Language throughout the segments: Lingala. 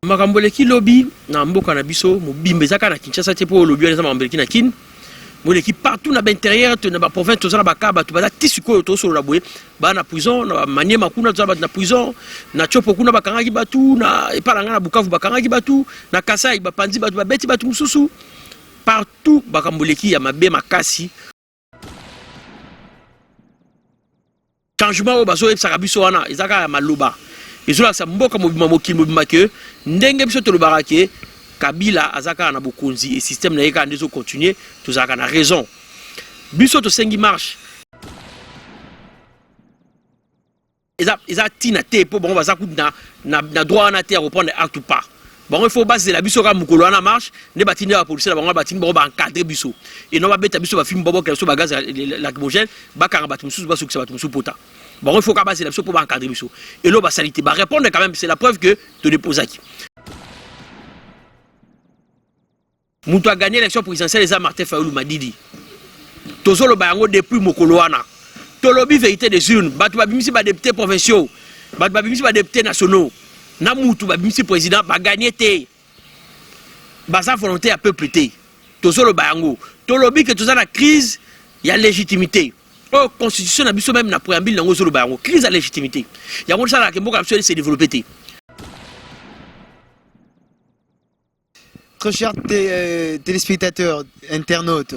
Makamboleki lobby na mboka na biso mobimbezaka na Kinshasa te po lobby les makamboleki na kin moleki partout na l'intérieur na ba province tozala bakaba tu bala tisiko to solo la boye ba na prison na manie makuna tozala na prison na chopo kuna bakangaki batu na epalanga na Bukavu bakangaki batu na Kasai ba panzi batu ba beti batu mususu partout bakamboleki ya mabe makasi changement au bazo ebsaka biso wana ezaka ya maloba ezola sa mboka mobima mokili mobima ke ndenge biso tolobaka ke Kabila azaka na bokonzi et système na yeka ndezo continuer tozaka na raison biso to sengi marche eza tina te po bon baza ku na droit na terre reprendre acte ou pas bon il faut baser la biso ka mukolo na marche ne batinde ba police la bango batinde ba encadrer biso et non ba beta biso ba film bobo ke so ba gaz lacrymogène ba kanga batu mususu ba sukisa batu mususu pota bon il faut ka baser la biso pour ba encadrer biso et lo ba salité ba répondre quand même c'est la preuve que te déposaki Moutou a gagné l'élection présidentielle les Martin Fayulu Madidi. Tozolo bayango depuis Mokoloana. Tolobi vérité des urnes. Batu babimisi ba député provinciaux. Batu babimisi ba député nationaux. Na Moutou babimisi président ba gagné té. Baza volonté à peuple té. Tozolo bayango. Tolobi que toza la crise, il y a légitimité. Oh constitution na biso même na préambule nango zolo bayango. Crise à légitimité. Yango ça la kemboka biso se développer té. Très chers téléspectateurs, internautes,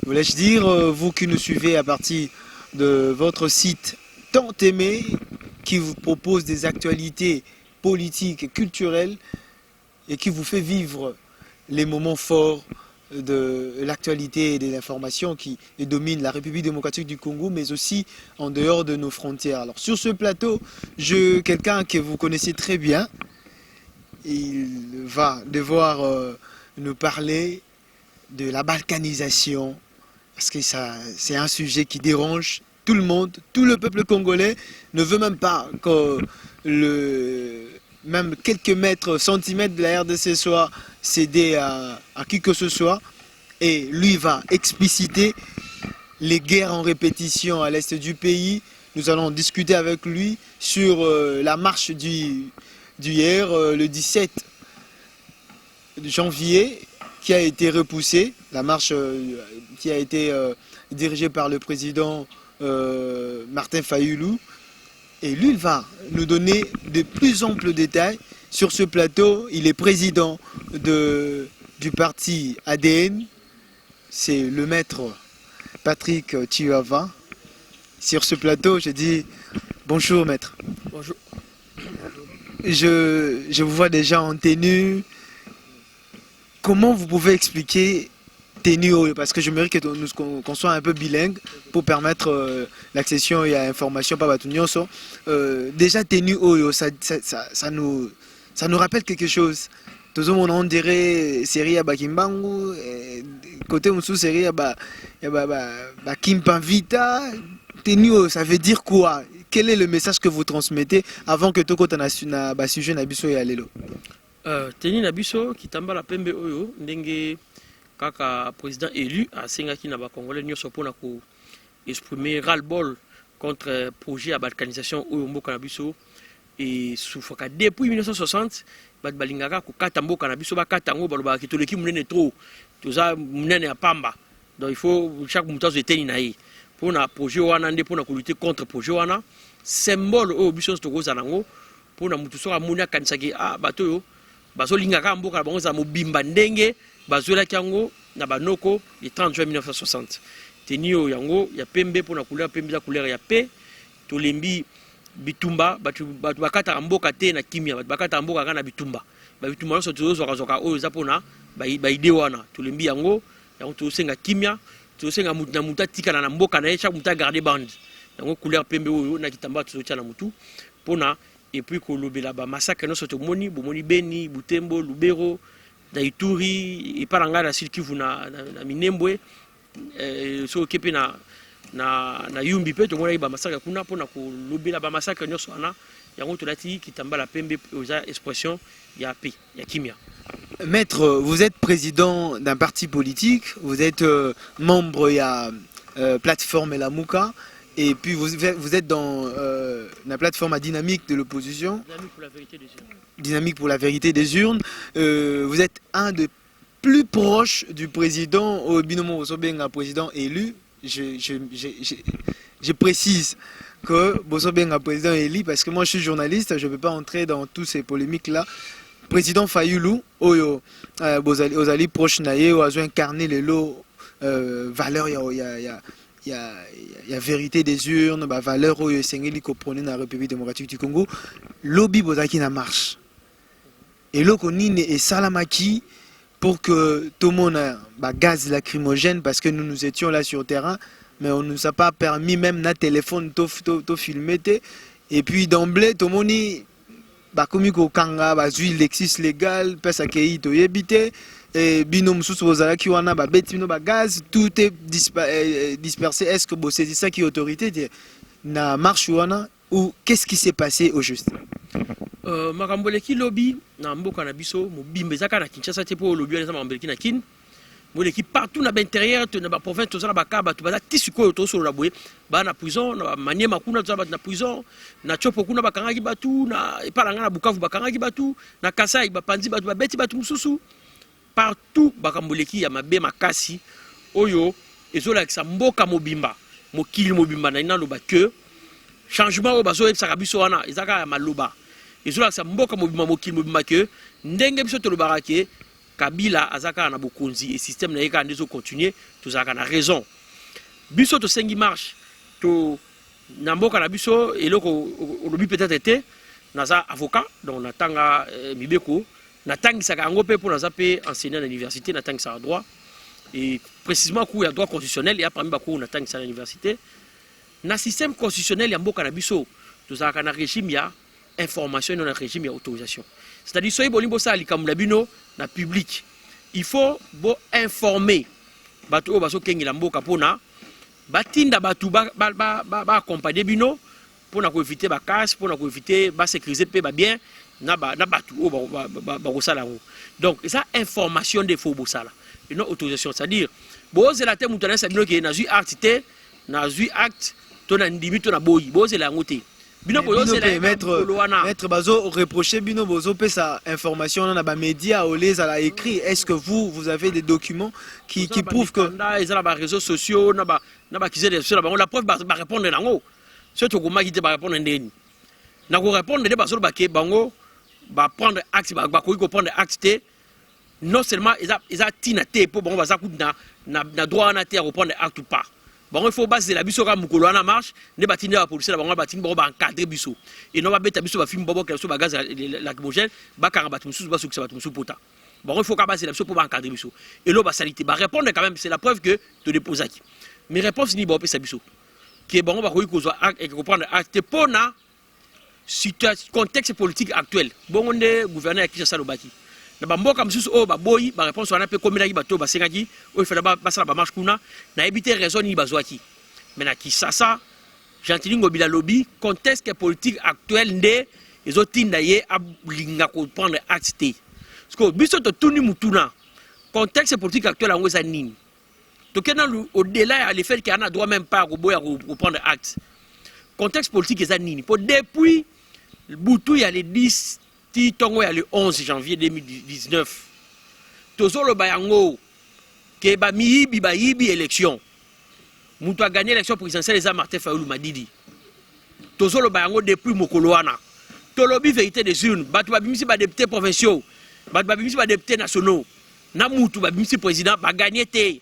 voulais-je dire, vous qui nous suivez à partir de votre site tant aimé, qui vous propose des actualités politiques et culturelles et qui vous fait vivre les moments forts de l'actualité et de l'information qui domine la République démocratique du Congo, mais aussi en dehors de nos frontières. Alors sur ce plateau, quelqu'un que vous connaissez très bien, il va devoir nous parler de la balkanisation, parce que c'est un sujet qui dérange tout le monde, tout le peuple congolais ne veut même pas que même quelques mètres, centimètres de la RDC soit cédé à qui que ce soit, et lui va expliciter les guerres en répétition à l'est du pays. Nous allons discuter avec lui sur la marche d'hier, le 17 janvier, qui a été repoussée, la marche qui a été dirigée par le président Martin Fayulu. Et lui, il va nous donner de plus amples détails sur ce plateau. Il est président du parti ADN, c'est le maître Patrick Chihuahua. Sur ce plateau, je dis bonjour maître. Bonjour. Je vous vois déjà en tenue. Comment vous pouvez expliquer tenue? Parce que je mérite qu'on soit un peu bilingue pour permettre l'accession et l'information par Batunyoso. Déjà tenue, ça nous rappelle quelque chose. Tout le monde dirait série à Bakimbangu, côté Moussou série à Bakimpanvita. Tenue, ça veut dire quoi? Quel est le message que vous transmettez avant que Toko na sujet na biso ya lelo? Teni na biso kitamba la pembe oyo ndenge kaka président élu a sengaki na ba congolais nyonso pona ko exprimer ras-le-bol contre projet à balkanisation oyo mboka na biso et soufaka depuis 1960 bat balingaka ko kata mboka na biso ba kata ngo baloba kitoleki munene trop toza munene ya pamba, donc il faut chaque mutazo eteni na ye pona projet wana nde pona ko lutter contre projet wana symbole oyo biso tokoza nango pona mutu soka mona kanisaki bato yo bazolingaka mboka na bango za mobimba ndenge bazolaki yango na banoko le 30 juin 1960 tenio yango ya pembe pona couleur pembe za couleur ya paix tolembi bitumba batu bakata mboka te na kimia batu bakata mboka kana bitumba bitumba nyonso tozozoka oyo za pona baide wana tolembi yango tosenga kimia tosenga mutu na mutu atikala na mboka na ye chaque mutu a garder bande yango couleur pembe oyo na kitamba tozotia na mutu pona. Et puis kolobela ba massacre no soto moni bomoni Beni Butembo Lubero na Ituri et paranga na Sud-Kivu na Minembwe so kepe na Yumbi pe to mona ba massacre kuna pona kolobela ba massacre nyonso ana yango tolati kitamba la pembe oza expression ya paix ya kimia. Maître, vous êtes président d'un parti politique, vous êtes membre ya plateforme Lamuka et puis vous êtes dans la plateforme à dynamique de l'opposition. Dynamique pour la vérité des urnes. Dynamique pour la vérité des urnes. Vous êtes un des plus proches du président, au binomo Bosobenga, président élu. Je précise que Bosobenga président élu parce que moi je suis journaliste, je ne peux pas entrer dans tous ces polémiques-là. Président Fayulu, Oyo, Ozali proche naye, Oazo incarné les lots, valeurs, il y a vérité des urnes, valeurs, Oyo Sengeli ko prôné dans la République démocratique du Congo. Lobby Bozaki na marche. Et là, on est salamaki pour que tout le monde ait gaz lacrymogène parce que nous étions là sur le terrain, mais on ne nous a pas permis même notre téléphone de filmer. Et puis d'emblée, tout le monde est comme kanga bazui Lexus légal, pesa kei to yebite, et binom sous bozala ki wana ba beti no ba gaz, tout est dispersé. Est-ce que c'est ça qui est autorité na marche wana ou qu'est-ce qui s'est passé au juste? Makamboleki lobby na mboka na biso mobimbe zaka na Kinshasa te po lobby na mambeleki na kin moleki partout na l'intérieur na ba province tozala bakaba to baza tisiko to solo la boye ba na prison na maniema kuna tozala na prison na chopo kuna bakangaki batu na epalanga na Bukavu bakangaki batu na Kasai bapanzi batu babeti batu mususu partout bakamboleki ya mabe makasi oyo ezola kisa mboka mobimba mokili mobimba na ina loba que changement au bazo ebsaka biso wana ezaka ya maloba ezola kisa mboka mobimba mokili mobimba que ndenge biso tolobaka ke Kabila azaka na bokonzi et système na yeka ndezo continuer tozaka na raison biso to sengi marche to na mboka na biso eloko olobi peut-être été naza avocat donc natanga mibeko natangisaka yango pe pour naza pe enseigner à l'université natangisaka droit et précisément cours ya droit constitutionnel et parmi ba cours natangisa à l'université na système constitutionnel ya mboka na biso tozaka na régime ya information dans le régime ya autorisation. C'est-à-dire soyez bolimbo ça likamula bino na public. Il faut bo informer bato o baso kengi la mboka pona batinda batu ba accompagner bino pona ko éviter ba casse pona ko éviter ba sécuriser pe ba bien na batu o ba kosala ngo. Donc ça information des faux bosala et non autorisation, c'est-à-dire bo c'est la terme mutana sa bino ke na zui acte na zui acte to na ndimi to na boyi bo c'est la ngote. Maître Bazo reproché Bino Bozo pe sa information dans les médias ou les a écrit. Est-ce que vous avez des documents qui prouvent que ils ont les réseaux sociaux na ba la preuve va répondre nango surtout comment qui te va répondre ndeni na ko répondre de bazo ba ke bango ba prendre acte ba ko prendre acte non seulement ils a tina te pour bon ba za na droit na terre reprendre acte ou pas. Bon, il faut baser la biso comme Mukolo na marche, ne batiner la police, la bango batiner bon encadrer biso. Et non ba beta biso ba film bobo que ba gaz lacrymogène, ba karabatu musu ba suksa batu musu pota. Bon, il faut ka baser la biso pour encadrer biso. Et là ba salité, ba répondre quand même, c'est la preuve que te dépose aquí. Mais réponse ni ba pesa biso. Que bon ba ko kozwa et comprendre acte pona situation contexte politique actuel. Bon on est gouverneur qui ça lobaki. Na bamboka msusu o baboyi ba réponse wana pe komelaki bato basengaki o ifela basala ba marche kuna na ebité raison ni bazwaki mais na Kisasa Gentili Ngobila lobby contexte politique actuel nde ezotinda ye ablinga ko prendre acte parce que biso to tuni mutuna contexte politique actuel ngo za nini to kena au-delà à l'effet qu'il y a droit même pas ko boya ko prendre acte contexte politique za nini pour depuis butu ya les 10 Tongo ya le 11 janvier 2019. Tozolo bayango ke ba miyibi élection. Mutu a gagné l'élection présidentielle les Martin Fayulu Madidi. Tozolo bayango depuis mokolo wana. Tolobi vérité des urnes, batu ba bimisi ba député provinciaux, batu ba bimisi ba député nationaux. Na mutu ba bimisi président ba gagné té.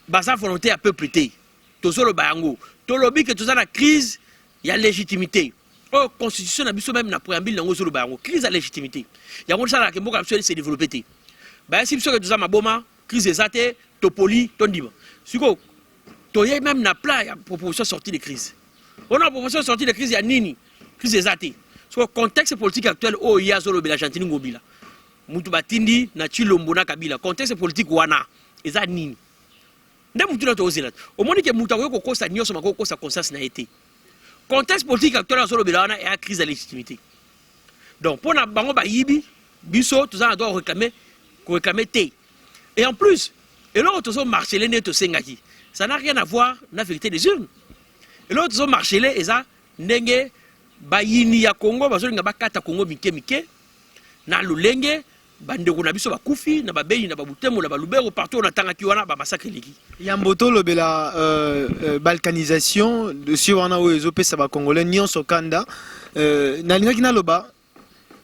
Ba sa volonté à peuple té. Tozolo bayango. Tolobi que tozana crise, il y a légitimité. Oh, constitution na biso même na préambule nango zolo bango crise à légitimité ya ngoni sala ke mboka biso se développer té ba si biso ke toza maboma crise ezate topoli tondima siko toye même na plan ya proposition sortie de crise on a proposition sortie de crise ya nini crise ezate so contexte politique actuel o ya zolo bela Gentili Ngobila mutu batindi na Chilombo na Kabila contexte politique wana eza nini nde mutu na tozela o moni ke mutu ko kosa nyoso mako kosa conscience na été. Contexte politique actuel à Zolo-Belana est à crise de légitimité. Donc, pour nous, bango ba yibi, biso, tout ça doit réclamer té. Et en plus, et là, tout ça marché l'année de Sengaki. Ça n'a rien à voir avec la vérité des urnes. Et l'autre zo marché les eza ndenge bayini ya Congo bazolinga bakata Congo mike na lolenge bandeko na biso bakufi na babeli na babutemo na balubero partout on atanga kiwana ba massacre leki. Yamboto lobela balkanisation de sur wana oyo pesa ba congolais nyonso kanda na linga kina loba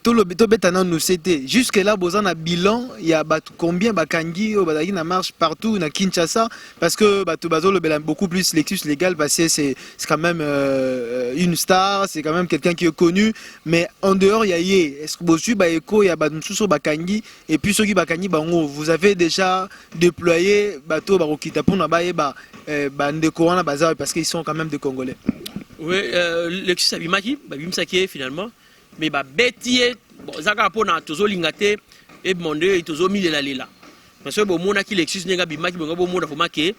to betana nous c'était jusque là bozan na bilan ya batu combien bakangi o bazaki na marche partout na Kinshasa parce que batu bazo lobela beaucoup plus Lexus légal parce que c'est quand même une star, c'est quand même quelqu'un qui est connu, mais en dehors ya yé est-ce que bosu ba eko ya batu suso bakangi et puis ceux qui bakangi bango vous avez déjà déployé bateau barokita pour na baye ba ndeko wana bazar parce qu'ils sont quand même des Congolais. Oui, Lexus abimaki babimsaki finalement. Mais bah bêtier bon zaka pona tozo lingate et monde tozo milela lela parce que bon mona ki Lexus nenga bimaki bon mona foma ke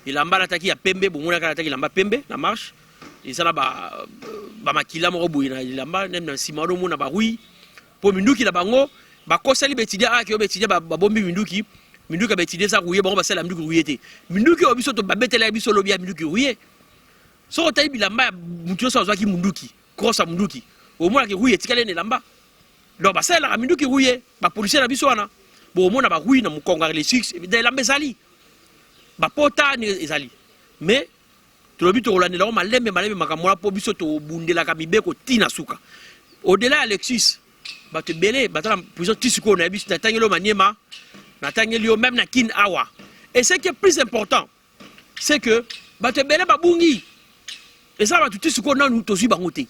il amba ataki ya pembe bon mona ka ataki lamba pembe la marche et ça là ba makila mo boyina lamba nem na simaro mona ba hui po minduki la bango ba kosali betidia a ki betidia ba bombi minduki betidia sa rouiller bon ba sala minduki rouiller minduki obiso to ba betela biso lobia minduki rouiller so tayi bilamba mutu so azaki minduki cross minduki au moins que rouille etikale ne lamba donc ba sala mindu ki rouille ba policier na biso wana bo au moins na ba rouille na mukonga les six de lamba ezali ba pota ni ezali mais to lobi to rolande la malembe makamwa po biso to bundela ka mibeko tina suka au delà Alexis ba te belé ba ta prison tisiko na biso na tangelo maniema na tangelo même na kin awa et ce qui est plus important c'est que ba te belé ba bungi et ça ba tisiko na nous to su bangote.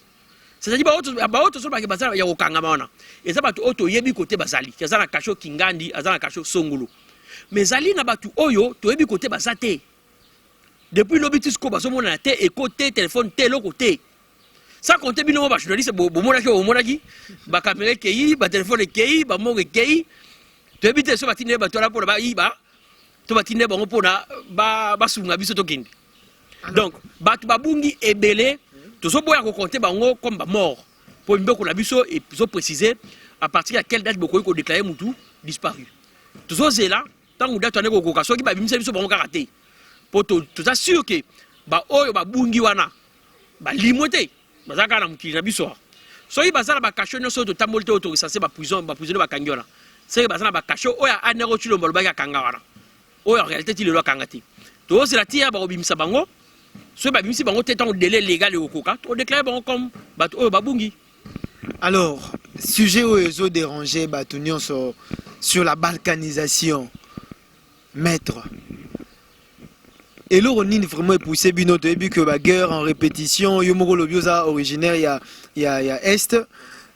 C'est-à-dire ba auto so ba ke bazala ya kokanga maona eza batu auto yebi côté bazali eza na kasho kingandi eza na kasho songolo mais zali na batu oyo to yebi côté bazate depuis l'obitis ko baso mona na te et côté téléphone te lo côté ça compter bino ba journaliste bo mona ki ba caméra kei ba téléphone kei ba mo kei to yebi te so batine ba to la pour ba iba to batine ba ngopona ba sunga biso to kindi donc batu babungi ebele toujours boya ko compter bango comme ba mort pour mbeko la biso et plus préciser à partir de quelle date boko ko déclarer mutu disparu toujours zela tant ou date on ko ka soki ba bimisa biso bango karaté pour tout sûr que ba oyo ba bungi wana ba limoté bazaka na mukili na biso soki bazala ba kasho nyoso to tambolite autorisation ba prison ba kangi wana c'est que bazala ba kasho oya anero chulo mbalo ba kanga wana oyo en réalité ti le lo kangati to zela tia ba obimisa bango. Ce babimsi bango tétan délai légal et au coca, on déclare bango comme babungi. Alors, sujet où ils ont dérangé Batunion sur la balkanisation, maître. Et là, on est vraiment poussé bino de que la guerre en répétition, yomoro lobiosa originaire il y a est.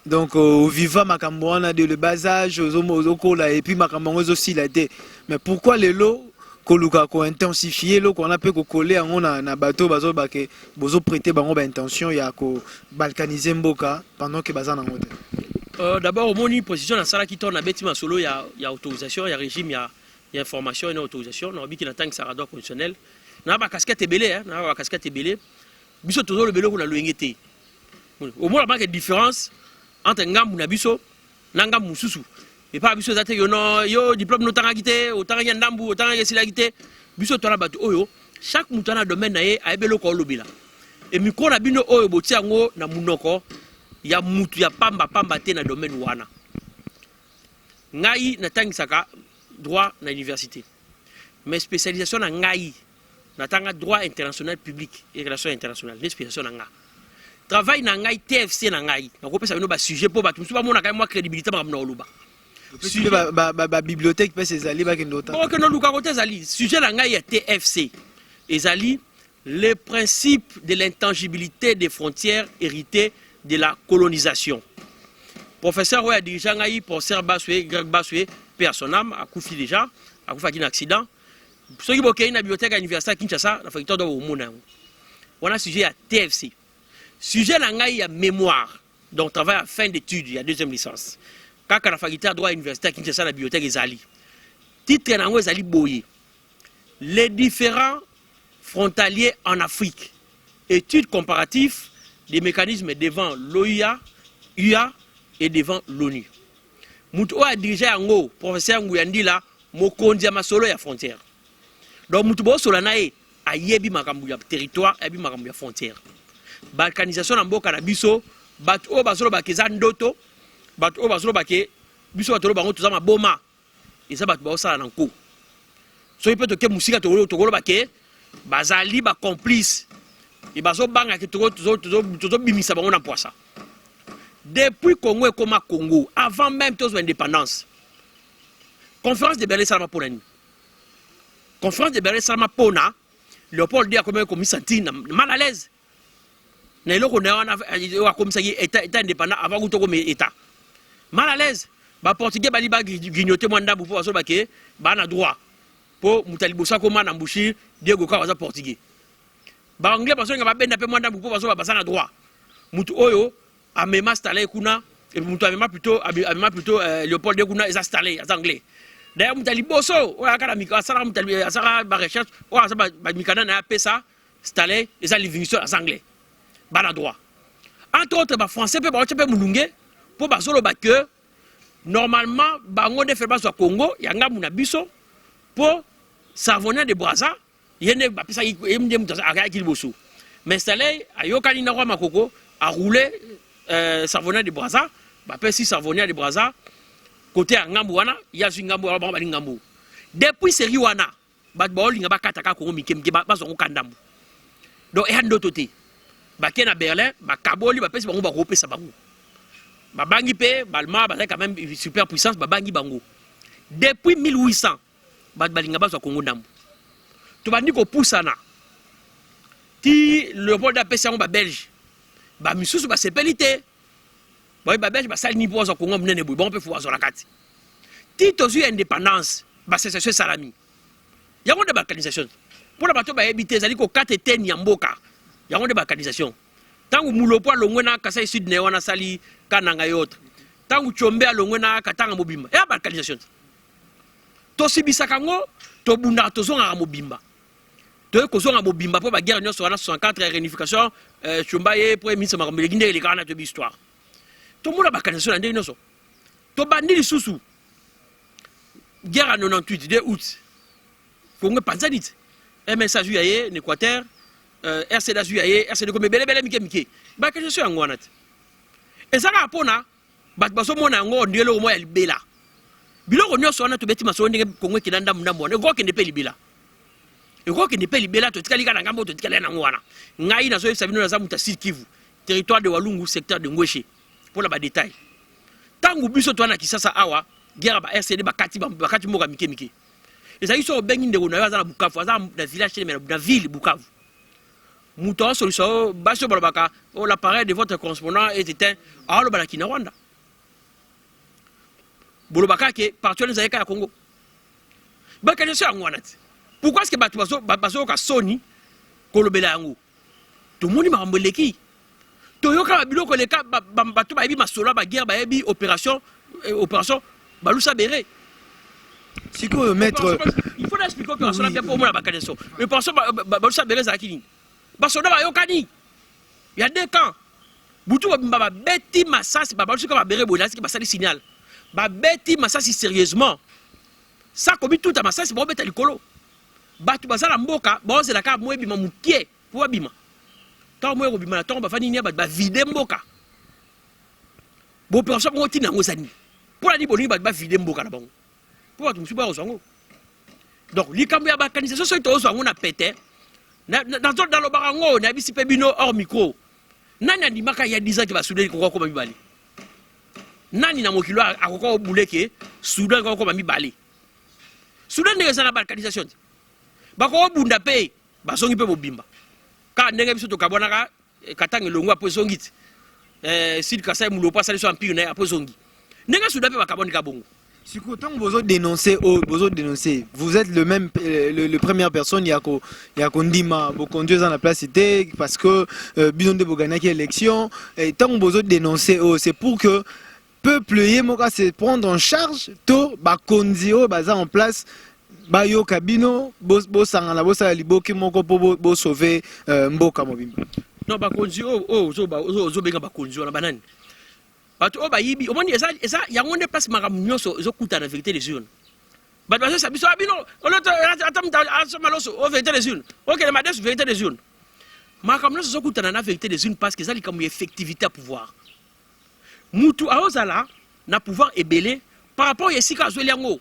Donc au viva makamboana de le bas âge aux là et puis makamboana aussi la été. Mais pourquoi les lots koluka ko intensifier lo qu'on a peut coller en na bateau bazo ba ke bozo prêter bango ba intention ya ko balkaniser mboka pendant que bazana ngote. D'abord au moni position na sala qui tourne na beti masolo ya autorisation ya régime ya information et autorisation na bi ki na tank sarado conditionnel na ba casquette belé hein na ba casquette belé biso toujours le belé ko na loengete. Au moins la marque différence entre ngambu na biso na ngambu mususu. Et pas biso zate yo diplôme no tanga kité otanga ya ndambu otanga ya sila kité biso to na batu oyo chaque mutana domaine na ye ayebelo ko lobila et miko na bino oyo boti yango na munoko ya mutu ya pamba te na domaine wana ngai na tangisaka droit na université mais spécialisation na ngai na tanga droit international public et relations internationales spécialisation na nga travail na ngai TFC na ngai na ko pesa bino ba sujet po batu musu ba mona kay moi crédibilité ba na oluba. La bibliothèque peut s'ézaler ba kendota. Ok non luka côté zali sujet la nga ya TFC ezali le principe de l'intangibilité des frontières héritées de la colonisation. Professeur ouais dirigeant ngai professeur Baswe Greg Baswe personnam a koufi déjà a koufa un accident. Ceux qui bokei na bibliothèque à l'université Kinshasa na facteur do mona. On a sujet à TFC. Sujet la nga ya mémoire donc travail à fin d'études il y a deuxième licence. Kaka na faculté de droit universitaire Kinshasa la bibliothèque ezali titre nango ezali boye les différents frontaliers en Afrique études comparatives des mécanismes devant l'OIA UA et devant l'ONU mutu oyo dirige yango professeur Nguyandila mokonzi ya masolo ya frontière donc mutu bosola na ye ayebi makambo ya territoire ayebi makambo ya frontière balkanisation na mboka na biso bato o bazolo bakeza ndoto bato o bazolo bake biso bato bango tozama boma eza bato baosala na nko soki mpe toke musika tokolo bake bazali ba complice et bazo banga ke tozo bimisa bango na poisa depuis Congo et comme Congo avant même tous l'indépendance conférence de Berlin salama pona ni conférence de Berlin salama pona Léopold dit a combien comme senti mal à l'aise na eloko na wana comme ça état indépendant avant que comme état mal à l'aise ba portugais bali ba grignoter mwanda bu pour ba ke ba na droit pour mutalibosa koma na mbushi Diego ka waza portugais ba anglais parce que ba benda pe mwanda bu pour ba na droit mutu oyo amema Stalin kuna et mutu amema plutôt Léopold de kuna eza Stalin az anglais d'ailleurs mutaliboso o akala mikasara mutali asara ba recherche o asaba ba mikana na pesa Stalin eza Livingstone az anglais ba na droit entre autres ba français pe ba chepe mulunge pour ba solo ba que normalement bango de faire so Congo yanga muna biso pour Savonnier de Brazza yene ba pesa yemde mutaza akaki liboso mais Stalin ayokani na kwa makoko a roulé Savonnier de Brazza ba pesi Savonnier de Brazza côté à ngambu wana ya zu ngambu ba ba ngambu depuis série wana ba linga ba kataka Congo mikemke ba so kandambu donc e hando toté ba kena Berlin ba kaboli ba pesi bango ba kopesa bango ba bangi pe balma ba quand même super puissance ba bangi bango depuis 1800 ba linga ba so Congo ndambu to bandi ko pusana ti le vol da pesa ba belge ba misusu ba sepelité ba belge ba sali ni pour so Congo mnene bu bon pe fo la kati ti to zu indépendance ba c'est salami yango de balkanisation pour la bato ba habiter zali ko katete ni mboka yango de balkanisation tangu mulopo longwena Kasai Sud ne wana sali kananga yotre tangu chombe longwena katanga mobimba ya balkanisation to sibisaka ngo to bunda to zonga mobimba to ko zonga mobimba po ba guerre nyonso wana 64 réunification chomba ye premier ministre makambe ginde le kana to histoire to mula balkanisation ndenge nyonso to bandi lisusu guerre en 98 de août Congo panzanite MSA juillet en Équateur RCD juillet RCD comme bele mike balkanisation yango wana et ça ka pona bat baso mona ngo ndelo mo ya libela biloko nyonso wana to beti maso ndenge Congo kinanda mndambo ne go kende pe libela e go kende pe libela to tikali kana ngambo to tikali na ngwana ngai na so sabino na zamuta Sud Kivu territoire de Walungu secteur de Ngweshe pour la ba détail tangu biso to na Kisasa awa guerre ba RCD bakati moka mike et ça iso bengi ndeko na yaza na Bukavu aza na village chez na ville Bukavu muto solution baso balabaka oh l'appareil de votre correspondant est éteint alors balaki na Rwanda bolobaka ke partout les ayeka ya Congo balkanisation yango wana pourquoi est-ce que bato ka soni kolobela yango to moni makambo leki to yoka biloko leka bato ba yebi masolo ba guerre ba yebi opération balusa béré siko maître il faut expliquer que cela bien pour moi la balkanisation mais opération balusa béré za kini basoda ba yokani il y a deux camps butu ba beti masasi ba balusa ba béré bonasi ba sali signal ba beti masasi sérieusement ça comme tout à masasi ba beta likolo batu bazala mboka ba ozela ka moyebi mamukie pour abima tant moyo bima na tant ba fani ni ba vide mboka bo personne ngoti na ngozani pour la ni boni ba vide mboka na bango pour batu musuba ozango donc likambo ya balkanisation so to ozango na pete na dans le barango na bisi pe bino hors micro nani andimaka ya 10 ans ke ba soudé ko ko mibali nani na mokilo akoko buleke Soudan ko ba mibali Soudan ndenge sana balkanisation bako bunda pe basongi pe bobimba ka ndenge biso to kabona ka katanga longo apo zongiti Sud Kasai mulopa sali so empire na apo zongi ndenge Soudan pe bakaboni ka bongo siko tant bozo dénoncer vous êtes le première personne yako ndima bo conduire dans la place c'était parce que bino de bogana qui élection et tant bozo dénoncer c'est pour que peuple yemoka se prendre en charge to ba konzio baza en place ba yo kabino bo sangana bo sala liboki moko bo sauver mboka mobimba non ba konzio zo benga ba konzio na banani bato o ba yibi o moni eza yango ne place makamnyoso zo kuta na vérité des urnes bato ça biso abino on vérité des unes OK les madès vérité des unes makamna so kutana na vérité des unes parce que ça comme effectivité à pouvoir mutu aozala na pouvoir ebelé par rapport à esika azweli yango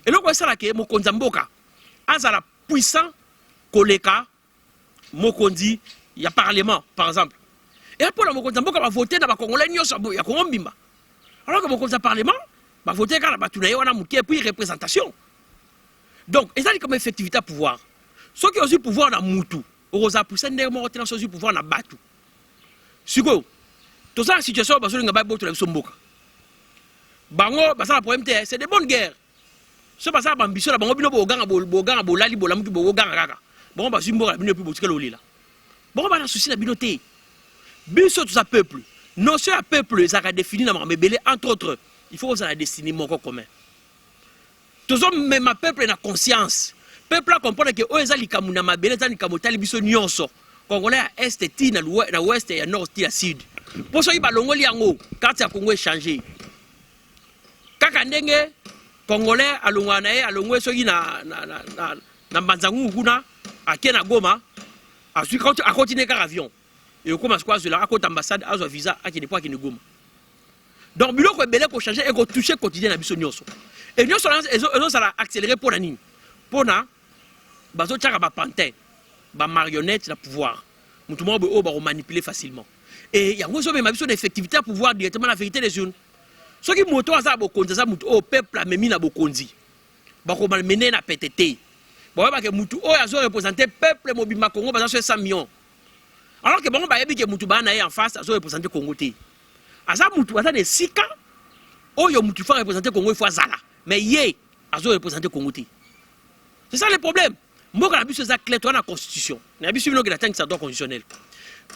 eloko esala ke mokonzi mboka azala puissant koleka mokonzi ya parlement par exemple et pour la mokonzi mboka va voter na ba congolais nyonso ya Congo mbimba alors que mokonzi parlement va voter quand ba tunaye wana mukie puis représentation donc ezali comme effectivité à pouvoir ceux qui ont eu pouvoir na mutu oza puissant ndenge mo tena sozi pouvoir na batu siko to ça situation ba solinga ba boto la biso mboka bango ba ça problème c'est des bonnes guerres ce pas ça ambition la bango bino boganga bolali bolamuki boganga kaka bango ba zimboka bino puis botikela olila bango ba na souci na bino te biso tout ça peuple non c'est un peuple ça a défini na mabele entre autres il faut que ça la destinée mon commun tous hommes même ma peuple na conscience peuple a comprendre que oza likamu na mabele za likamu tali biso nyonso congolais à est ti na ouest et à nord ti à sud pour ça il ba longoli yango quand ya Congo échanger kaka ndenge congolais alongwa na ye alongwe soki na mbanzangu kuna akena Goma asui a continuer car avion et comment quoi cela à côté ambassade a visa a qui n'est pas qui ne Goma donc biloko ebele ko changer et ko toucher quotidien na biso nyonso et nyonso ça la accélérer pour nani pona bazo tchaka ba pantin ba marionnette la pouvoir mutu mo o ba manipuler facilement et yango so même biso d'effectivité à pouvoir directement la vérité des unes ce qui moto aza bokonzi za mutu o peuple a memi na bokonzi ba ko mener na PTT bon ba ke mutu o azo représenter peuple mobimba Congo ba 100 millions alors que bon ba yebi ke mutu ba na en face azo représenter Congo te aza mutu aza ne sika oyo mutu fa représenter Congo il faut azala mais yé azo représenter Congo te c'est ça le problème mboka na biso za clair to na constitution na biso bino ke la tank ça doit constitutionnel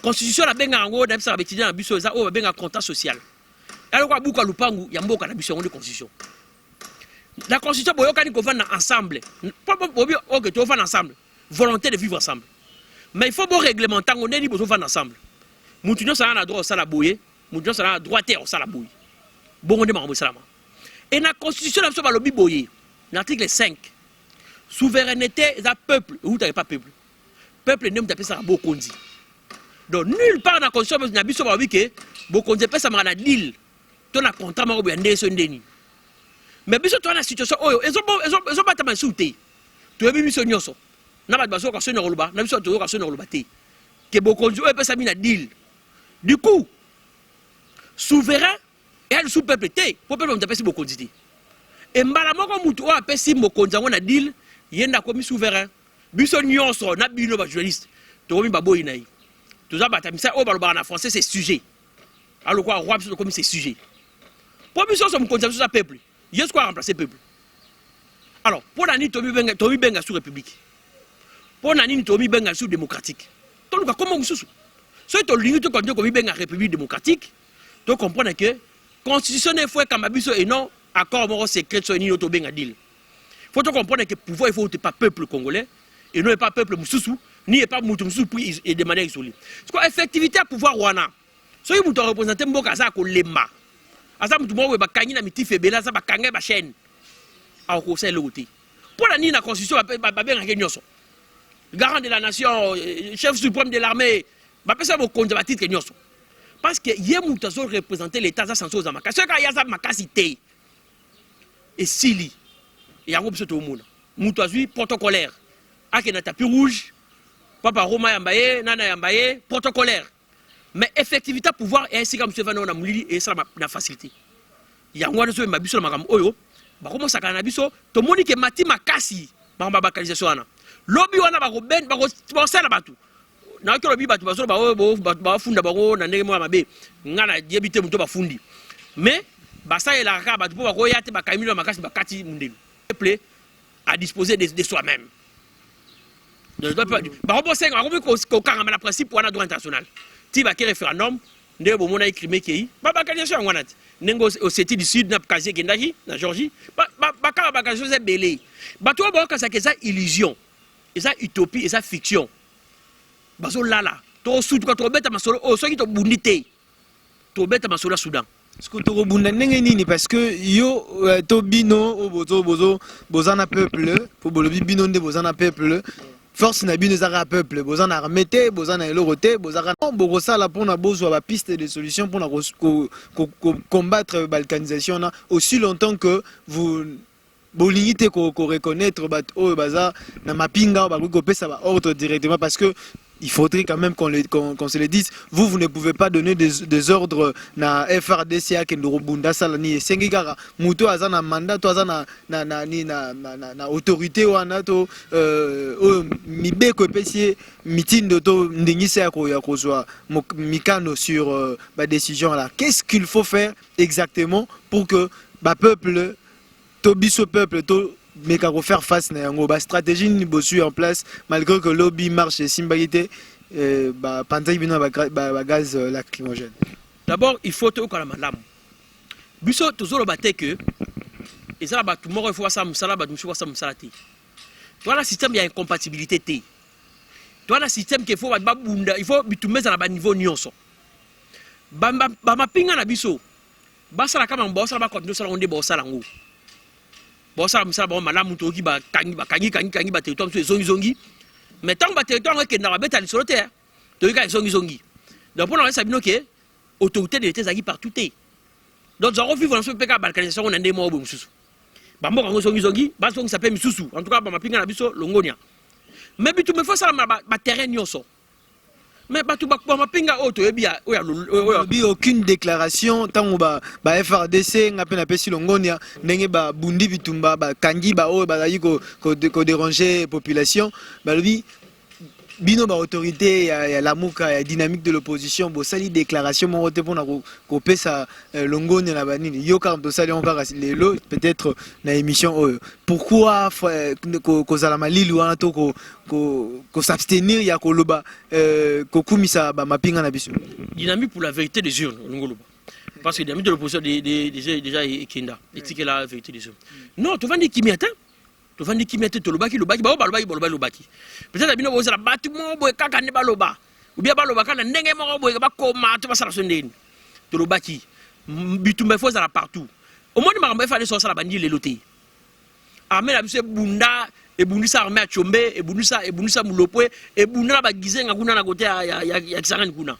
constitution la benga ngo na biso ba étudiant na biso za o ba benga contrat social alors quoi buka lupangu ya mboka na biso de constitution la constitution boyoka ni ko vendre ensemble pas bobi OK to vendre ensemble volonté de vivre ensemble mais il faut bon réglementer on est ni besoin vendre ensemble mutu no ça na droit ça la boyer mutu no ça na droit terre ça la boyer bon on demande salama et la constitution la biso ba lobi boyer l'article 5 souveraineté za peuple ou t'avais pas peuple ne m'tapé ça bokonzi donc nulle part dans la constitution na biso ba wike bokonzi pesa mara na l'île ton contrat mako ya ndeso ndeni mais biso to na situation oyo ezo batama souté to yebi biso nyonso na ba baso ka sona roluba na biso to ka sona roluba te ke bokonzi o pesa mina deal du coup souverain et le sous-peuple te pour peuple m'tapé bokonzi te et mbala moko mutu o apesi bokonzi ngo na deal yenda komi souverain biso nyonso na bino ba journaliste to komi baboyi na yi to za batamisa o baloba na français c'est sujet alors quoi roi biso komi c'est sujet pour biso so mokonzi biso sa peuple yesu quoi remplacer peuple alors pour nani to mi benga sous république pour nani to mi benga sous démocratique to luka comment mususu so to lingi to konde ko mi benga république démocratique to comprendre que constitution ne faut que biso et non accord moro secret so ni to benga deal faut to comprendre que pouvoir il faut pas peuple congolais et non pas peuple mususu ni pas mutu mususu et de manière isolée parce que effectivité à pouvoir wana so y mutu représenter mboka za ko lemba asa mutu mo we bakangi na mitife bela za bakanga ba chaîne a ko sel loté pour la ni na constitution ba benga ke nyoso garant de la nation chef suprême de l'armée ba pesa bo konza ba titre nyoso parce que yé mutu zo représenter l'état za sanso za makasi ka ya za makasi te et sili yango biso to mona mutu azui protocolaire ake na tapis rouge papa Roma yambaye nana yambaye protocolaire mais effectivité pouvoir et ainsi comme se vana na mulili et ça na facilité yango wana so mabiso na makam oyo ba komo saka na biso to moni ke mati makasi ba bakalisation wana lobi wana ba ko ben ba ko sala batu na ko lobi batu ba funda ba ko na ndenge mo mabe ngana debité muto ba fundi mais ba sa ela ka batu ba ko yate ba kamilo makasi ba kati mundelu peuple à disposer de soi-même ba ko senga ko kanga na principe wana droit international ti ba ke référendum ndé bo mona écrimé ki ba bakalisation wana nengo au Séti du Sud na kazi kendaki na Georgie ba ka bakalisation c'est belé ba to ba ka ça que ça illusion et ça utopie et ça fiction ba so lala to sud ko to beta masolo o so ki to bundité to beta masolo Soudan Skotorobunda ndenge nini parce que yo to bino bozana peuple pour bolobi bino nde bozana peuple force na bino ezaka peuple bozana armée te bozana eloko te bozaka bokosala mpona bozwa ba piste de solution mpona combattre balkanisation na aussi longtemps que vous bolingi te ko reconnaître bato oyo baza na mapinga bakoki kopesa ba ordre directement parce que il faudrait quand même qu'on se le dise. Vous ne pouvez pas donner des ordres na FRDC qui nous bunda salani. Sengi kaka muto azana mandat, to azana na autorité wana to mibeko pesi mitin to ndingise ya kozwa mikano sur ba décision là. Qu'est-ce qu'il faut faire exactement pour que ba peuple to biso peuple to mais qu'à faire face à une stratégie ni bossu en place malgré que le lobby marche et Simbagité pendant gaz lacrymogène. D'abord il faut que la madame biso toujours le battre que et ça ba tout mort il faut ça musala ba musu ça musalati. Toi le système il y a incompatibilité té. Toi le système qu'il faut ba bunda il faut bitumer à ba niveau nyonso. Ba mapinga na biso. Ba sala kama mbo sala ba continuer sala onde bo sala ngo. Bon ça ça bon malamu to ki ba kangi ba territoire zongi mais tant ba territoire que na ba beta lisolo te to ka zongi donc pour ça bino que autorité de l'État partout te donc za vivre dans ce pays balkanisation on a des mots mususu ba mboka zongi ba zongi ça peut mususu en tout cas ba mapinga na biso longonia mais bitu me faut ça ba terrain nyonso. Mais aucune déclaration tant ba FRDC ngape na pesi longonia ndenge ba bundi bitumba ba kangi ba o ba ko déranger population ba lobi bino ba autorité ya lamuka ya dynamique de l'opposition bo sali déclaration mo te pona ko pesa longonia na banini yo quand to sali encore lelo peut-être na émission pourquoi ko zala malili wana to ko s'abstenir ya ko loba ko kumisa ba mapinga na biso dynamique pour la vérité des urnes ngoloba parce que dynamique de l'opposition déjà ekinda etike la vérité des urnes non to vandi kimiata to vandi kimiata to lobaki lobaki peut-être abino bo zala batu mo boy kaka ne baloba ou bien baloba kana ndenge mo boy ba koma to basala sondeni to lobaki bitumba fo zala partout au moins ma fa de so sala bandi leloté armée la biso bunda et bundisa armée a chombe et bundisa mulopwe et bunda ba gizenga kuna na côté ya kisangani kuna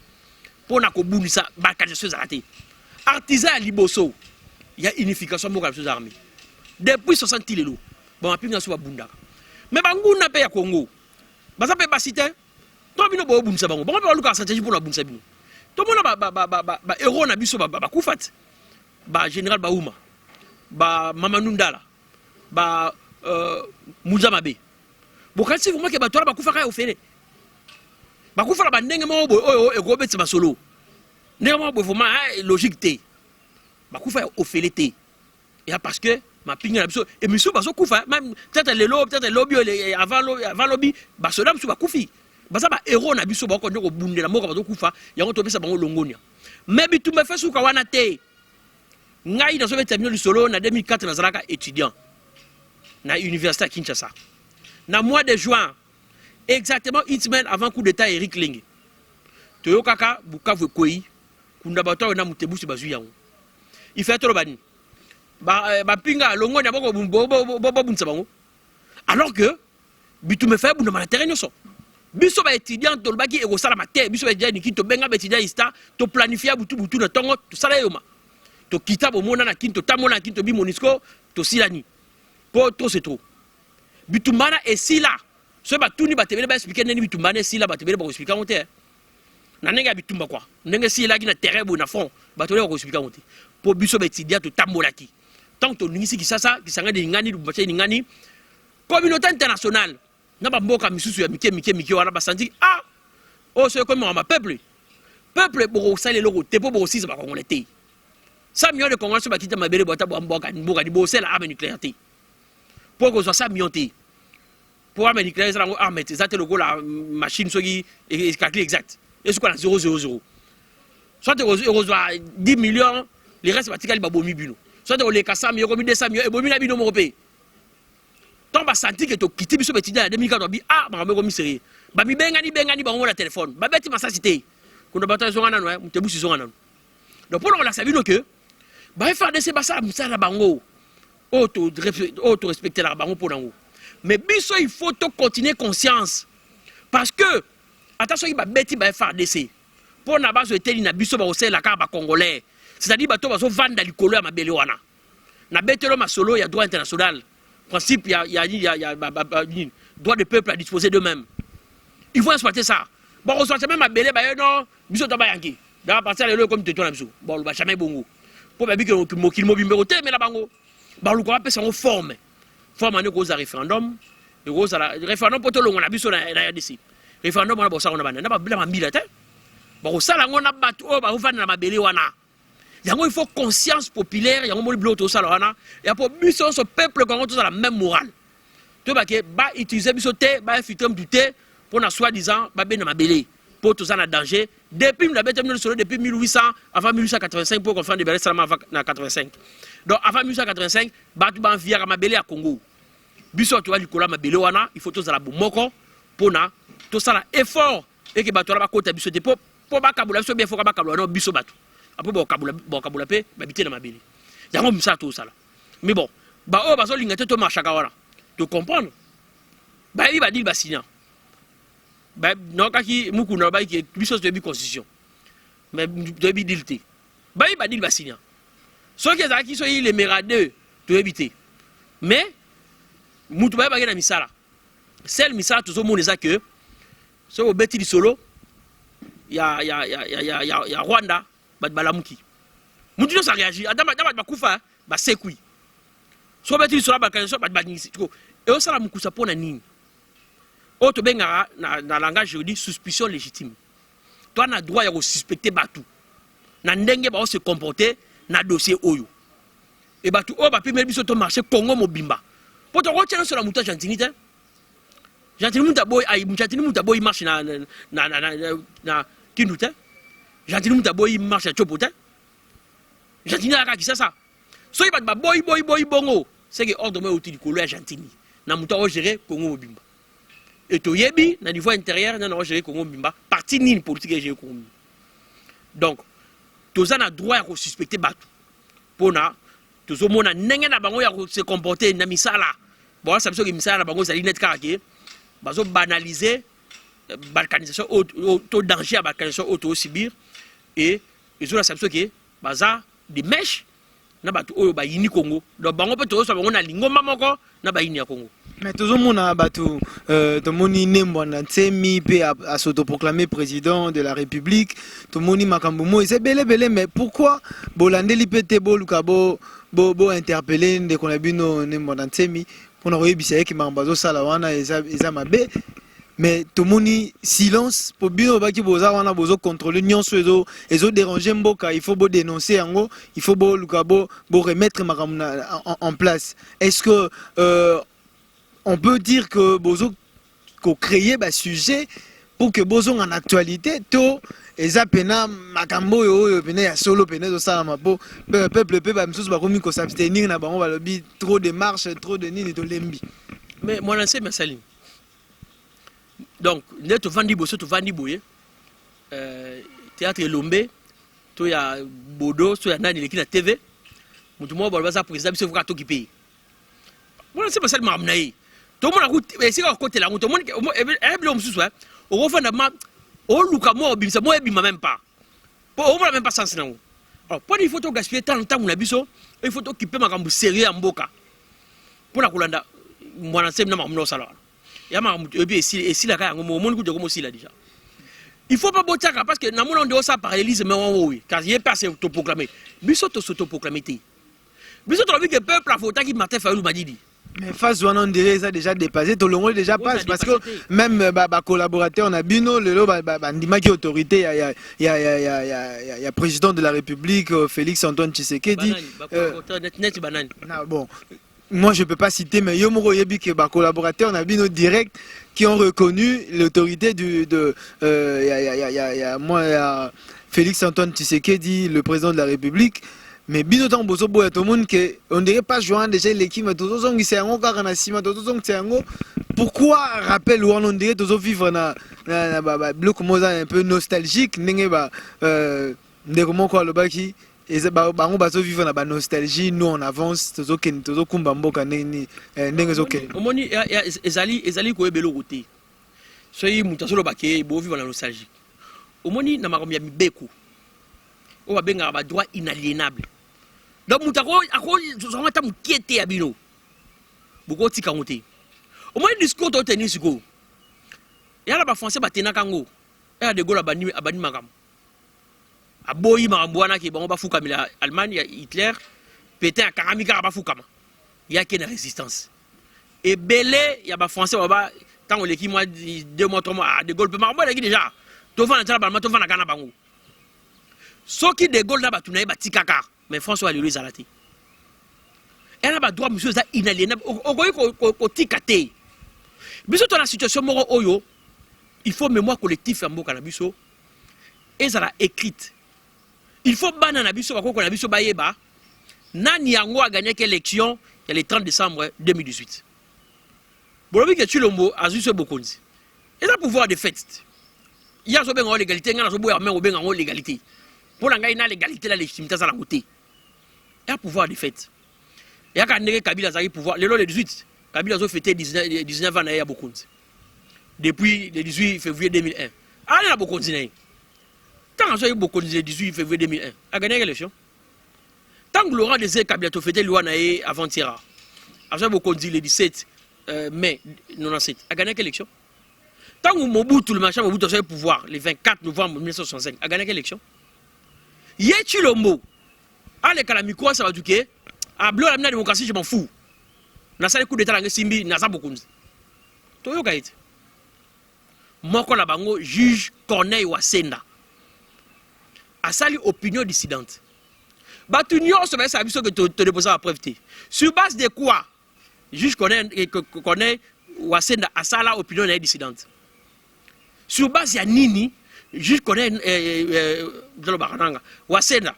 pona ko bundisa ba kajeso zalate artisan à liboso il y a unification mo ka biso armée depuis 60 lelo bon apinga so ba bunda mais banguna pe ya Congo baza pe basite to bino bo bundisa bango bon pe luka stratégie pour la bundisa bino to mona ba héros na biso ba kufat ba général Baouma ba Mamadou Ndala ba Mouza Mabe bokasi vraiment que bato ba kufa ka ofele ba kufa ba ndenge mo boy oyo ekobetsa basolo ndenge mo boy vraiment logique te ba kufa ofele te et parce que ma pinga na biso et miso baso kufa même peut-être le lobby avant lobby ba sola miso ba kufi baza ba héros na biso ba ko ndeko bundela moko ba kufa yango to pesa bango longonia mais bitu me fesu ka wana te ngai na so betamino lisolo na 2004 na zalaka étudiant na université à Kinshasa. Na mois de juin, exactement une semaine avant coup d'état Eric Ling. Toyo kaka Bukavu Koi, kunda bato na mutebusi bazu yango. Il fait trop bani. Ba pinga longo na boko bunsa bango. Alors que bitu me fait bunda na terrain nyonso. Biso ba étudiant to baki ego sala matin, biso ba jani ki to benga ba étudiant ista to planifier butu na tongo to sala yoma. To kita bo mona na kinto tamona kinto bi monisco to silani. Trop c'est trop. Bitumbana et si là, ce batuni batebele ba expliquer nani bitumbana et si là batebele ba expliquer monter. Na nenga bitumba quoi. Nenga si là qui na terrain bo na fond, batole ba expliquer monter. Pour biso ba étudiant to tambolaki. Tant to ningisi ki sasa ki sanga de ngani du bache ngani. Communauté internationale. Na ba mboka misusu ya mike wana ba sandi ah oh c'est comme ma peuple. Peuple bo sale loko te po bo sisa ba congolais te. 100 millions de congolais ba kita mabele bota bo mboka di bo sela arme nucléaire te. Pour que ça soit mionté pour amener nucléaire ça arme ça te logo la machine soki et calcul exact et ce qu'on a 000 soit te 10 millions les restes batikali ba bomi bino soit te le 400 millions comme 200 millions et bomi na bino mo pe tant ba santi que to kiti biso betida ya 2014 bi ah ba ko mi sérieux ba mi bengani ba on la téléphone ba beti ma ça cité kuna bataille zonga nanu mutebusi zonga nanu donc pour la sabino que ba FARDC ba ça la bango auto respecter la bango pour nango mais biso il faut to continuer conscience parce que attention il ba beti ba FARDC pour na baso eteli na biso ba osela ka ba congolais c'est-à-dire bato baso vanda likolo ya mabele wana na betelo masolo ya droit international principe ya droit de peuple à disposer d'eux-mêmes il faut exploiter ça bon on soit même mabele ba non biso to ba yanki da partir le comme teto na biso bon ba jamais bongo pour ba bi que mokili mobimbe côté mais la bango ba lu ko apesa ngo forme ne cause référendum et cause la référendum pour to longo na biso na RDC référendum na bosa on na bana na ba bila mambila te bon ça la ngona batu o ba ufana na mabele wana yango il faut conscience populaire yango moli bloto ça wana et pour biso ce peuple congo tous la même morale to ba ke ba utiliser biso te ba infiltrer du thé pour na soi-disant ba ben na mabele pour tout ça na danger depuis la bête depuis 1800 avant 1885 pour qu'on fasse des belles salama avant 85 donc avant 1885 batu ba via mabele à Congo biso to ali kola mabele wana il faut tous la bomoko pour na tout ça la effort et que batu la ba kota biso te pour ba kabula biso bien faut ba kabula non biso batu après bon kabula pe ba bité na mabele yango misa tout ça là mais bon ba o ba so linga te to marchaka wana to comprendre ba il va dire ba signer ba non kaki muku na ba ki biso to bi constitution mais to bi dilté ba il va dire ba signer so que ça qui so il les méradeux to éviter mais mutu ba na misala celle misala to so moneza que so beti di solo ya Rwanda balamuki mutu no sa réagir adama ba kufa ba sekui so beti di solo ba kan so ba nisi et au sala mukusa pona nini o to benga na langage juridique suspicion légitime toi na droit ya ko suspecter batu na ndenge ba se comporter na dossier oyo et batu o ba pemeli biso to marché Congo mobimba pour to retient sur la muta gentilité gentilité muta boy ay gentilité muta boy marche na kinduta gentilité muta boy marche chopote gentilité aka kisa ça so y ba boy bongo c'est que ordre me outil du colo gentilité na muta o gérer Congo mobimba et to yebi na niveau intérieur na gérer Congo mobimba parti ni politique gérer Congo donc tous en a droit à suspecter batu pour na tous au monde n'engagé na bango ya se comporter na misala bon ça veut dire que misala na bango ça net karaké bazo banaliser balkanisation au danger à balkanisation auto Sibir et ils ont la ça veut dire que baza des mèches na batu oyo ba yini Congo donc bango peut to so bango na lingomba moko na ba yini ya Congo. Mais tout le monde a battu Tomoni Nembwana Tsemi à s'autoproclamer président de la République. Tomoni Makambumo c'est belé mais pourquoi Bolandeli Pete Bolukabo bo interpeller de qu'on a vu Nembwana Tsemi pour nous réussir que Mambazo Salawana et Mabe mais Tomoni silence pour bien baki boza wana bozo contrôler nyonso ezo déranger mboka il faut bo dénoncer ango il faut bo lukabo bo remettre makamuna en place. Est-ce que on peut dire que Bozo ko créer ba sujet pour que Bozo en actualité to eza pena makambo yo pena ya solo pena zo sala mapo peuple ba msusu ba komi ko s'abstenir na bango ba lobi trop de marche trop de nini to lembi mais mon ancien Massalim donc net to vandi boso to vandi boye théâtre Lombe to ya Bodo to ya nani leki na TV mutu mo ba baza président biso fuka to ki pays mon ancien Massalim amnayi tout le monde a essayé de côté là, tout le monde est bleu sous soi. Au refond de ma, au luka moi bimsa moi bima même pas. Pour au moins même pas sens non. Alors pour il faut to gaspiller tant de temps on a biso, il faut occuper ma kambu sérieux en boka. Pour la kolanda, moi na sem na mamno sala. Ya ma et puis ici la ka ngomo mon ku de comme aussi là déjà. Il faut pas botiaka parce que na mon on de ça parallélisme mais oui, car il est pas se autoproclamer. Biso to s'autoproclamer. Biso to vu que peuple a fauta qui Martin Fayulu m'a dit. Mais face à on dirait ça déjà dépassé, tout le monde déjà passe parce que même collaborateur on a bino le ndima qui autorité il y a président de la République Félix Antoine Tshisekedi bon moi je peux pas citer mais yomoro yebi que collaborateur on a bino direct qui ont reconnu l'autorité de Félix Antoine Tshisekedi le président de la République. Mais bien autant bozo boya tout le monde que on dirait pas joindre déjà l'équipe tout le monde c'est un car na sima tout le monde c'est un pourquoi rappel ou on dirait tout vivre na bloc moza un peu nostalgique n'engé ba ndeko moko alobaki Et ça bango bazo vivre na ba nostalgie, nous on avance tozo kumba mboka nini ndenge oke. Omoni ezali ko ebelo roté. Soyi mutasolo bake bo vivre na nostalgie. Omoni na makombi ya mibeko. O ba benga ba droit inaliénable. Donc mutako ako zomata mukiete ya bino. Boko tika ngote. Omoni discours to tenir siko. Ya la ba français ba tenaka ngo. Ya de Gaulle abani makam. Aboyi marambwana ki bango bafuka mila Allemagne Hitler pété à Karamika bafukama. Il y a qu'une résistance. Et belé ya ba français baba tant on l'équipe moi 2 mois 3 mois de Gaulle peut marambwana qui déjà to fa na tala ba to fa na kana bango. Soki de Gaulle na ba tunaye ba tikaka mais François lui zalati. Elle a ba droit monsieur ça inaliénable okoyi ko tikate. Biso to la situation moro oyo il faut mémoire collective en mboka na biso et ça l'a écrite. Il faut banana biso bakoko na biso bayeba nani yango a gagné quelle élection il y a le 30 décembre 2018. Bolobi ke Tshilombo azu so bokonzi. Et ça pouvoir de fait. Il y a so benga légalité ngana so boya men obenga légalité. Pour la ngai na légalité la légitimité ça la côté. Il y a pouvoir de fait. Il y a quand Kabila za pouvoir le 18 Kabila zo fêté 19 ans na ya bokonzi. Depuis le 18 février 2001. Ah na bokonzi na. Tant que le 18 février 2001, a gagné l'élection. Tant que Laurent Désiré Kabila a fait l'UANAE avant-hier, après le 17 mai 1997, a gagné l'élection. Tant que Mobutu, le machin, Mobutu a eu le pouvoir, le 24 novembre 1965, a gagné l'élection. Yé Tshilombo, à l'école micro, ça va duquer, à Blo la démocratie, je m'en fous. N'a pas le coup d'état dans le Simbi, n'a pas beaucoup. Toyo Gaït. Moko la bango, juge Corneille Wasenda. A sali opinion dissidente. Batunion se met à que te déposer la preuve. Sur base de quoi juge connaît Wasenda a sala opinion dissidente. Sur base de nini juge connaît Wasenda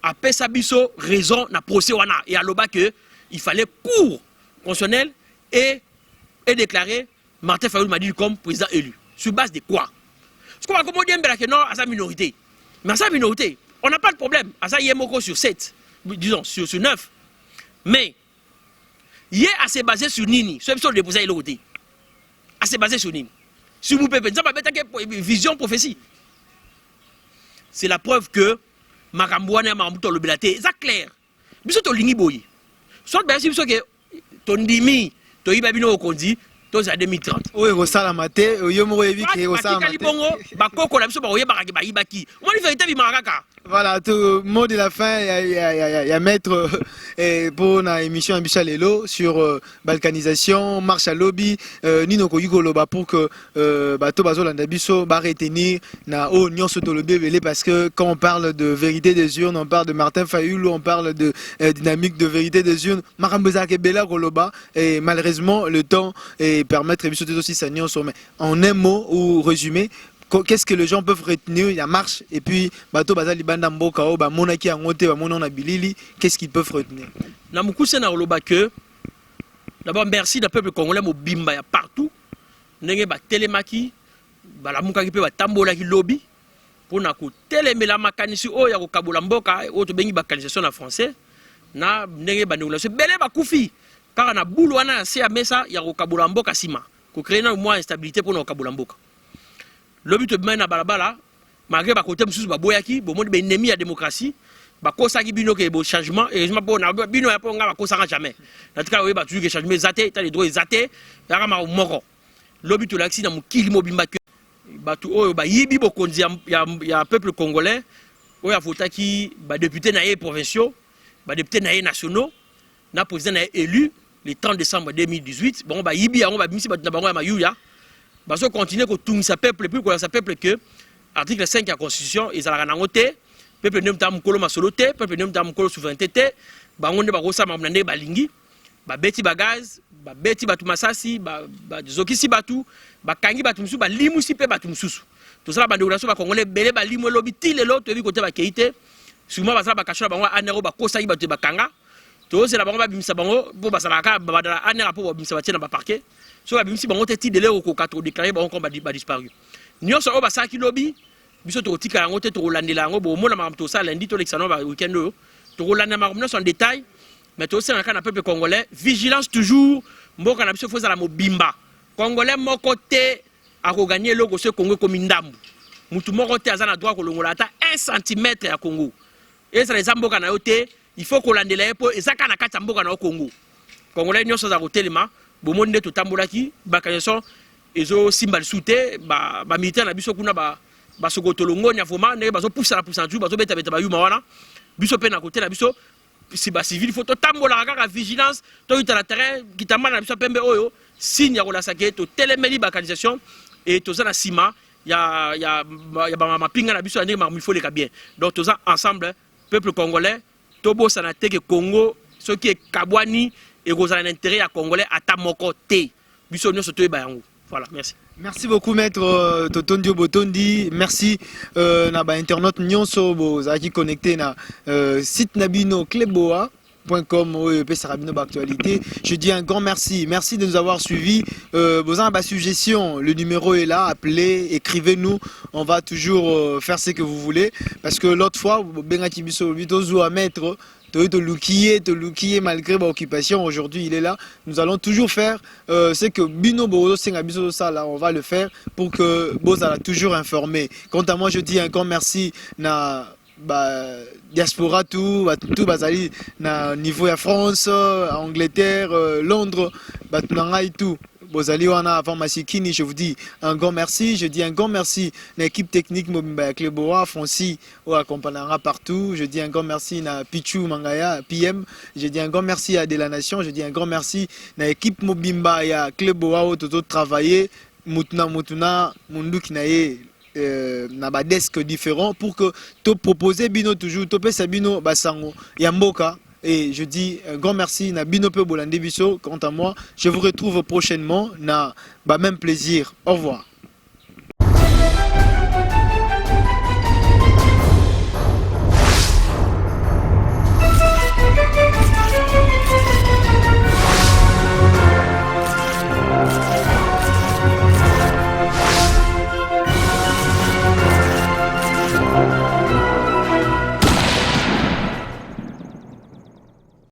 a pesa biso raison na procès wana et a loba que il fallait cour constitutionnel et déclarer Martin Fayulu Madidi comme président élu. Sur base de quoi? Ce qu'on va dire que non à sa minorité. Mais à sa minorité, on n'a pas de problème. À ça, il y a Moko sur 7, disons, sur 9. Mais, il est assez basé sur Nini. Ce sont des posés à l'autre. Assez basé sur Nini. Sur Moupépé, ça va être vision, prophétie. C'est la preuve que Makambouane Maramouto le Belaté, c'est clair. Mais c'est ton lini boy. Soit bien sûr que ton dimi, ton ibabino au kondi, toi c'est à 2030. Oui, Rosala Maté, Yomo Evi qui est Rosala Maté. Voilà, tout mot de la fin, il y a maître pour une émission à Michel Lelo sur balkanisation, marche à lobby, Nino Koyugoloba pour que Bato Bazolanda Bisso va retenir na o Nyon Sotolobé parce que quand on parle de vérité des urnes, on parle de Martin Fayulu, on parle de dynamique de vérité des urnes, Marambezake Bela Goloba, et malheureusement le temps permettre Bisso aussi sa Nyon Sommet. En un mot ou résumé, qu'est-ce que les gens peuvent retenir? Il y a marche et puis bato bazali banda mboka o ba monaki angote ba monona bilili, qu'est-ce qu'ils peuvent retenir? Na mukuse na loba que d'abord merci d'un peuple congolais mo bimba ya partout ndenge ba telemaki ba la mukaki pe ba tambola ki lobby pour na ko telemela makanisi o ya ko kabola mboka o to bengi balkanisation na français na ndenge ba négociation belé ba kufi car na boulou wana ya mesa ya ko kabola mboka sima ko créer na moins instabilité pour na kabola mboka. Lobby te mène à balabala, malgré ba côté mususu ba boyaki, bo monde be ennemi ya démocratie, ba kosa ki bino ke bo changement et heureusement bon na bino ya po nga ba kosa jamais. Na tika we ba toujours que changement zaté, ta les droits zaté, ya kama moko. Lobby to l'axi na mukili mobimba ke ba tu oyo ba yibi bo konzi ya peuple congolais, oyo afotaki ba député na provinciaux, ba député na nationaux, na président na élu le 30 décembre 2018, bon ba yibi ya on ba bimisi ba na bango ya mayuya. Parce qu'on continue que tout ce peuple, plus que ce peuple que article 5 de la Constitution, ils ont la peuple ne peut pas soloté, peuple ne peut pas souveraineté, bango ne barosa mamnane balingi, ba beti bagaz, ba beti batu masasi, ba zokisi batu, ba kangi batu musu, ba limusi pe batu mususu. Tout ça ba ndolation ba congolais belé ba limu lobi ti lelo to vi côté ba keité, sûrement ba ça ba kashona bango anero ba kosa ba te ba kanga. To c'est la bango ba bimisa bango po ba salaka ba da anera po ba bimisa ba tiena ba parquet. So la bimisi bango te ti délai au 4 déclaré bango comme ba disparu. Nyon so ba saki lobby biso to tika yango te to landela yango bo mona makambo to ça lundi to l'exano ba week-end oyo to landela makambo en détail mais to senga kana peuple congolais vigilance toujours mboka na biso faut la mobimba congolais moko te ako gagner loko ce Congo comme ndambu mutu moko te azana droit ko longola ata 1 cm ya Congo et ça les mboka na yo te il faut ko landela epo ezaka na kati mboka na Congo congolais nyonso za ko telema bo monde to tambolaki bakanyeso ezo simba soute ba militaire na biso kuna ba sokotolongo nya vraiment ne bazo poussa la poussa bazo beta beta ba yuma wana biso pe na côté na biso si ba civil faut to tambola kaka vigilance to ita la terrain kitamba na biso pembe oyo signe ya kola sake to telemeli bakanalisation et to za na sima ya ba mapinga na biso ande ma il faut les bien donc to za ensemble peuple congolais to bo sana teke Congo ce qui est kabwani et kozala l'intérêt ya congolais ata moko te biso nyonso to yango. Voilà, merci. Merci beaucoup maître Totondio Botondi. Merci na ba internaute nyonso bozaki connecté na site nabino kleboa.com pe sarabino ba actualité. Je dis un grand merci. Merci de nous avoir suivis. Vos suggestions, le numéro est là, appelez, écrivez-nous. On va toujours faire ce que vous voulez parce que l'autre fois bengaki biso bitozo à mettre te loukier malgré l'occupation. Aujourd'hui, il est là. Nous allons toujours faire ce que Bino Bozo Sengabiso ça là, on va le faire pour que Boza toujours informé. Quant à moi, je dis un grand merci na diaspora tout bazali na niveau ya France, Angleterre, Londres, et tout. Bozali wana avant Masikini, je vous dis un grand merci. Je dis un grand merci à l'équipe technique Mobimba Kleboa, Fonsi, au accompagnera partout. Je dis un grand merci à Pichu Mangaya, PM. Je dis un grand merci à De la Nation. Je dis un grand merci à l'équipe Mobimba ya Kleboa, au tout travailler. Mutuna, Mundu Kinaye. Na ba desk différent pour que tu proposes bino toujours to pesa bino basango yamboka. Et je dis un grand merci na bino pe bolande biso. Quant à moi, je vous retrouve prochainement na ba même plaisir. Au revoir.